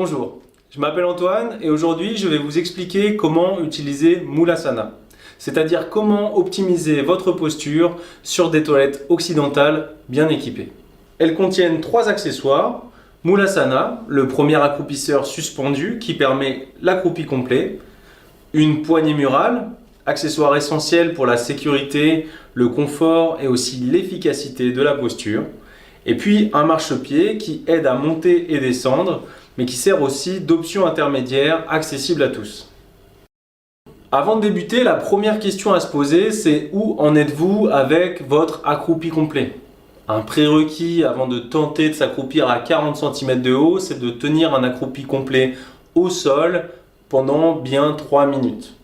Bonjour, je m'appelle Antoine et aujourd'hui je vais vous expliquer comment utiliser Mulasana, c'est-à-dire comment optimiser votre posture sur des toilettes occidentales bien équipées. Elles contiennent 3 accessoires. Mulasana, le premier accroupisseur suspendu qui permet l'accroupi complet, une poignée murale, accessoire essentiel pour la sécurité, le confort et aussi l'efficacité de la posture, et puis un marchepied qui aide à monter et descendre, mais qui sert aussi d'option intermédiaire accessible à tous. Avant de débuter, la première question à se poser, c'est où en êtes-vous avec votre accroupi complet ? Un prérequis avant de tenter de s'accroupir à 40 cm de haut, c'est de tenir un accroupi complet au sol pendant bien 3 minutes.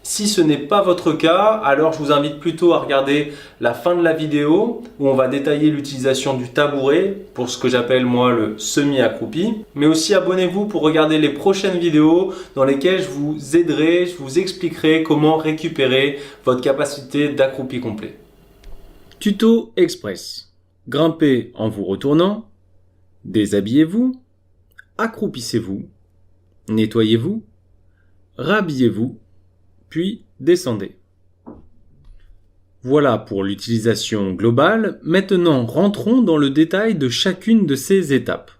Si ce n'est pas votre cas, alors je vous invite plutôt à regarder la fin de la vidéo où on va détailler l'utilisation du tabouret pour ce que j'appelle moi le semi-accroupi. Mais aussi abonnez-vous pour regarder les prochaines vidéos dans lesquelles je vous aiderai, je vous expliquerai comment récupérer votre capacité d'accroupi complet. Tuto express. Grimpez en vous retournant, déshabillez-vous, accroupissez-vous, nettoyez-vous, rhabillez-vous, puis descendez. Voilà pour l'utilisation globale. Maintenant, rentrons dans le détail de chacune de ces étapes.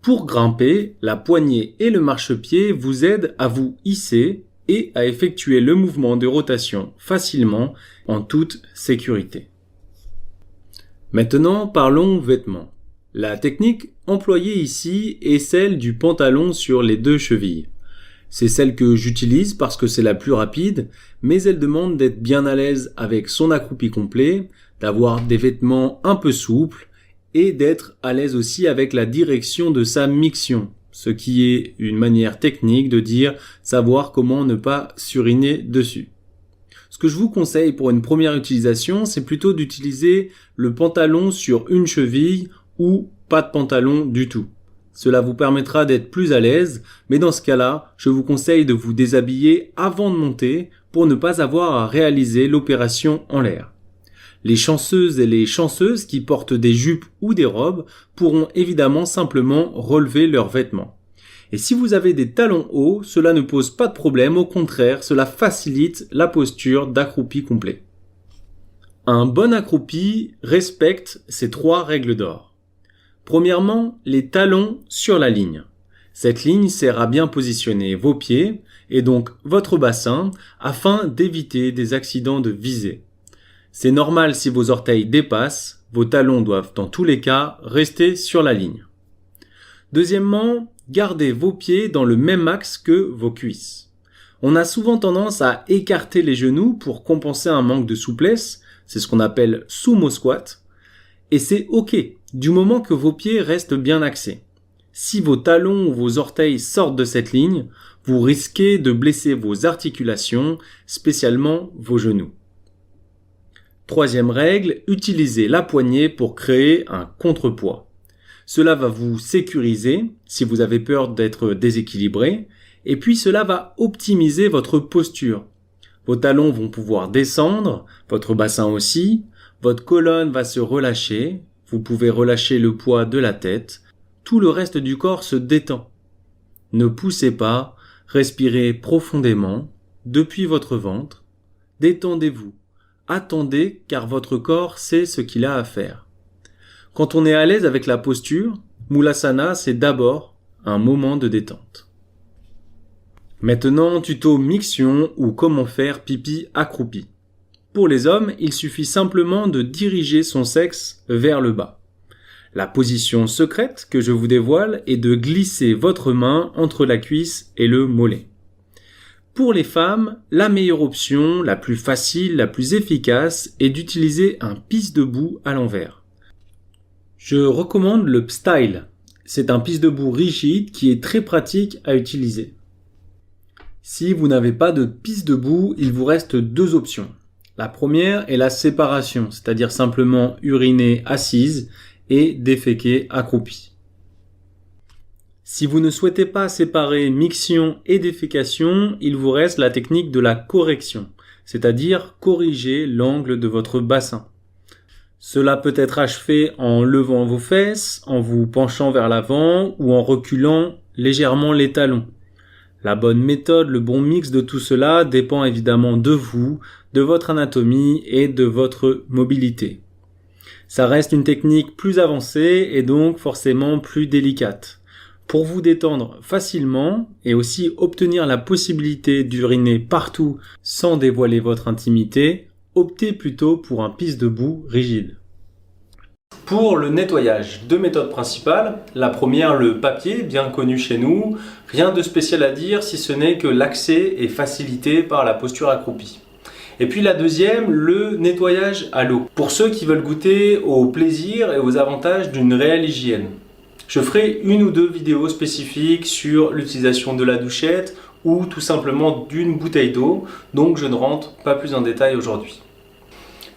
Pour grimper, la poignée et le marchepied vous aident à vous hisser et à effectuer le mouvement de rotation facilement en toute sécurité. Maintenant, parlons vêtements. La technique employée ici est celle du pantalon sur les 2 chevilles. C'est celle que j'utilise parce que c'est la plus rapide, mais elle demande d'être bien à l'aise avec son accroupi complet, d'avoir des vêtements un peu souples et d'être à l'aise aussi avec la direction de sa miction, ce qui est une manière technique de dire savoir comment ne pas suriner dessus. Ce que je vous conseille pour une première utilisation, c'est plutôt d'utiliser le pantalon sur une cheville ou pas de pantalon du tout. Cela vous permettra d'être plus à l'aise, mais dans ce cas-là, je vous conseille de vous déshabiller avant de monter pour ne pas avoir à réaliser l'opération en l'air. Les chanceuses et les chanceuses qui portent des jupes ou des robes pourront évidemment simplement relever leurs vêtements. Et si vous avez des talons hauts, cela ne pose pas de problème, au contraire, cela facilite la posture d'accroupi complet. Un bon accroupi respecte ces 3 règles d'or. Premièrement, les talons sur la ligne. Cette ligne sert à bien positionner vos pieds et donc votre bassin afin d'éviter des accidents de visée. C'est normal si vos orteils dépassent, vos talons doivent dans tous les cas rester sur la ligne. Deuxièmement, gardez vos pieds dans le même axe que vos cuisses. On a souvent tendance à écarter les genoux pour compenser un manque de souplesse, c'est ce qu'on appelle sumo squat, et c'est ok, du moment que vos pieds restent bien axés. Si vos talons ou vos orteils sortent de cette ligne, vous risquez de blesser vos articulations, spécialement vos genoux. Troisième règle, utilisez la poignée pour créer un contrepoids. Cela va vous sécuriser si vous avez peur d'être déséquilibré, et puis cela va optimiser votre posture. Vos talons vont pouvoir descendre, votre bassin aussi, votre colonne va se relâcher, vous pouvez relâcher le poids de la tête, tout le reste du corps se détend. Ne poussez pas, respirez profondément, depuis votre ventre, détendez-vous, attendez car votre corps sait ce qu'il a à faire. Quand on est à l'aise avec la posture, Mulasana c'est d'abord un moment de détente. Maintenant, tuto miction ou comment faire pipi accroupi. Pour les hommes, il suffit simplement de diriger son sexe vers le bas. La position secrète que je vous dévoile est de glisser votre main entre la cuisse et le mollet. Pour les femmes, la meilleure option, la plus facile, la plus efficace est d'utiliser un pisse debout à l'envers. Je recommande le P-Style. C'est un pisse debout rigide qui est très pratique à utiliser. Si vous n'avez pas de pisse debout, il vous reste 2 options. La première est la séparation, c'est-à-dire simplement uriner assise et déféquer accroupi. Si vous ne souhaitez pas séparer miction et défécation, il vous reste la technique de la correction, c'est-à-dire corriger l'angle de votre bassin. Cela peut être achevé en levant vos fesses, en vous penchant vers l'avant ou en reculant légèrement les talons. La bonne méthode, le bon mix de tout cela dépend évidemment de vous, de votre anatomie et de votre mobilité. Ça reste une technique plus avancée et donc forcément plus délicate. Pour vous détendre facilement et aussi obtenir la possibilité d'uriner partout sans dévoiler votre intimité, optez plutôt pour un pisse debout rigide. Pour le nettoyage, deux méthodes principales. La première, le papier, bien connu chez nous. Rien de spécial à dire si ce n'est que l'accès est facilité par la posture accroupie. Et puis la deuxième, le nettoyage à l'eau. Pour ceux qui veulent goûter au plaisir et aux avantages d'une réelle hygiène. Je ferai une ou deux vidéos spécifiques sur l'utilisation de la douchette ou tout simplement d'une bouteille d'eau, donc je ne rentre pas plus en détail aujourd'hui.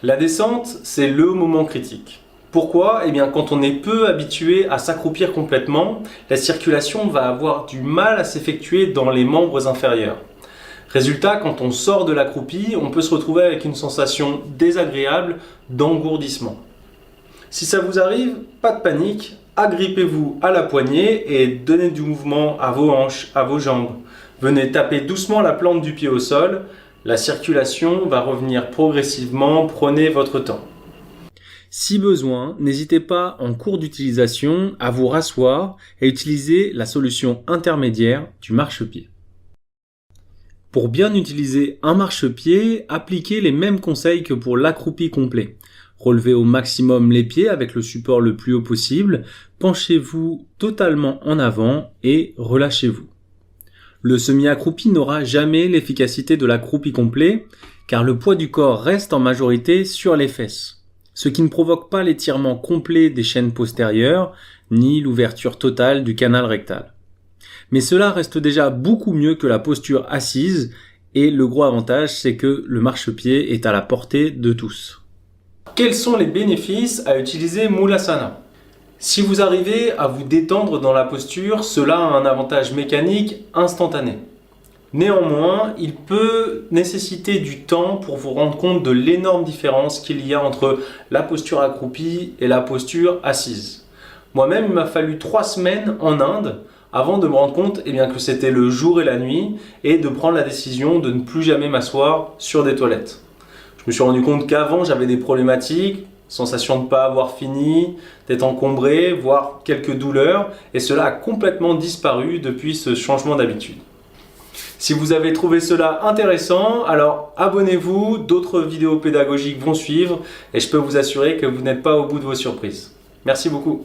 La descente, c'est le moment critique. Pourquoi ? Eh bien, quand on est peu habitué à s'accroupir complètement, la circulation va avoir du mal à s'effectuer dans les membres inférieurs. Résultat, quand on sort de l'accroupie, on peut se retrouver avec une sensation désagréable d'engourdissement. Si ça vous arrive, pas de panique, agrippez-vous à la poignée et donnez du mouvement à vos hanches, à vos jambes. Venez taper doucement la plante du pied au sol, la circulation va revenir progressivement, prenez votre temps. Si besoin, n'hésitez pas en cours d'utilisation à vous rasseoir et utiliser la solution intermédiaire du marchepied. Pour bien utiliser un marchepied, appliquez les mêmes conseils que pour l'accroupi complet. Relevez au maximum les pieds avec le support le plus haut possible, penchez-vous totalement en avant et relâchez-vous. Le semi-accroupi n'aura jamais l'efficacité de l'accroupi complet car le poids du corps reste en majorité sur les fesses, ce qui ne provoque pas l'étirement complet des chaînes postérieures ni l'ouverture totale du canal rectal. Mais cela reste déjà beaucoup mieux que la posture assise et le gros avantage c'est que le marchepied est à la portée de tous. Quels sont les bénéfices à utiliser Mulasana ? Si vous arrivez à vous détendre dans la posture, cela a un avantage mécanique instantané. Néanmoins, il peut nécessiter du temps pour vous rendre compte de l'énorme différence qu'il y a entre la posture accroupie et la posture assise. Moi-même, il m'a fallu 3 semaines en Inde avant de me rendre compte que c'était le jour et la nuit et de prendre la décision de ne plus jamais m'asseoir sur des toilettes. Je me suis rendu compte qu'avant, j'avais des problématiques, sensation de ne pas avoir fini, d'être encombré, voire quelques douleurs, et cela a complètement disparu depuis ce changement d'habitude. Si vous avez trouvé cela intéressant, alors abonnez-vous, d'autres vidéos pédagogiques vont suivre et je peux vous assurer que vous n'êtes pas au bout de vos surprises. Merci beaucoup.